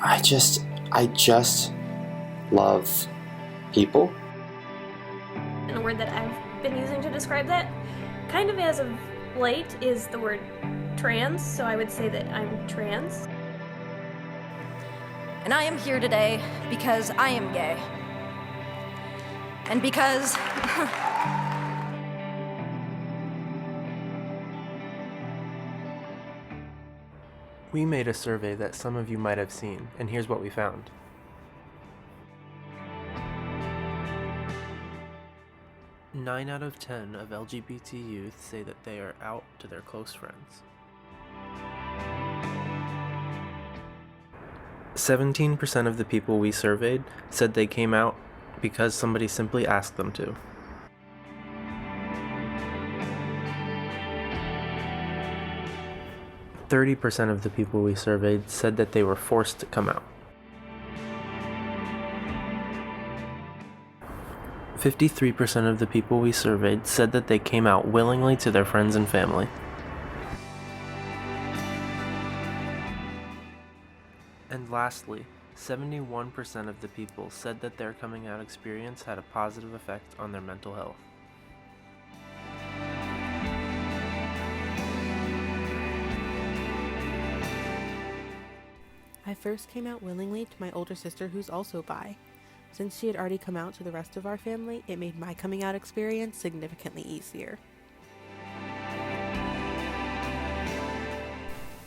I just love people. And a word that I've been using to describe that, kind of as of late, is the word trans. So I would say that I'm trans. And I am here today because I am gay. And because We made a survey that some of you might have seen, and here's what we found. Nine out of 10 of LGBT youth say that they are out to their close friends. 17% of the people we surveyed said they came out because somebody simply asked them to. 30% of the people we surveyed said that they were forced to come out. 53% of the people we surveyed said that they came out willingly to their friends and family. And lastly, 71% of the people said that their coming out experience had a positive effect on their mental health. I first came out willingly to my older sister, who's also bi. Since she had already come out to the rest of our family, it made my coming out experience significantly easier.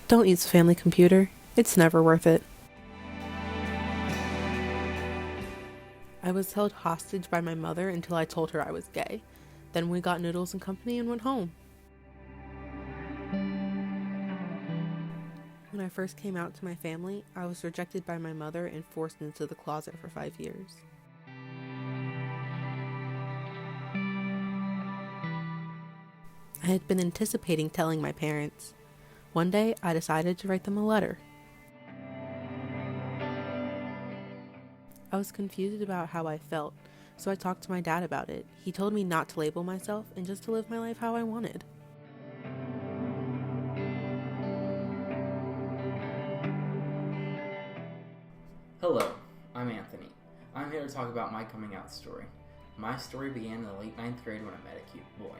Don't use the family computer. It's never worth it. I was held hostage by my mother until I told her I was gay. Then we got noodles and company and went home. When I first came out to my family, I was rejected by my mother and forced into the closet for 5 years. I had been anticipating telling my parents. One day, I decided to write them a letter. I was confused about how I felt, so I talked to my dad about it. He told me not to label myself and just to live my life how I wanted. Hello, I'm Anthony. I'm here to talk about my coming out story. My story began in the late 9th grade when I met a cute boy.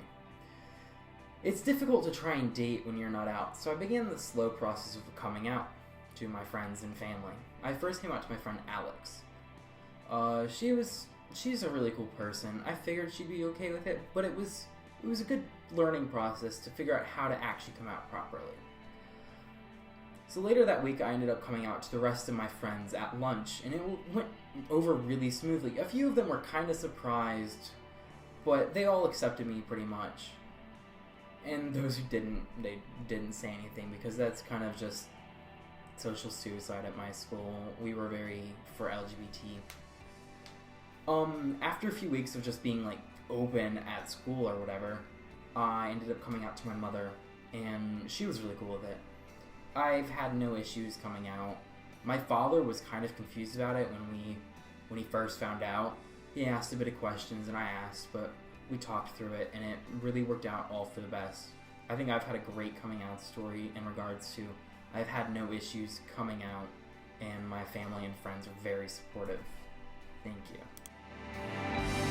It's difficult to try and date when you're not out, so I began the slow process of coming out to my friends and family. I first came out to my friend Alex. She's a really cool person. I figured she'd be okay with it, but it was a good learning process to figure out how to actually come out properly. So later that week, I ended up coming out to the rest of my friends at lunch, and it went over really smoothly. A few of them were kind of surprised, but they all accepted me pretty much. And those who didn't, they didn't say anything, because that's kind of just social suicide at my school. We were very for LGBT. After a few weeks of just being like open at school or whatever, I ended up coming out to my mother, and she was really cool with it. I've had no issues coming out. My father was kind of confused about it when he first found out. He asked a bit of questions and I asked, but we talked through it and it really worked out all for the best. I think I've had a great coming out story in regards to I've had no issues coming out, and my family and friends are very supportive. Thank you.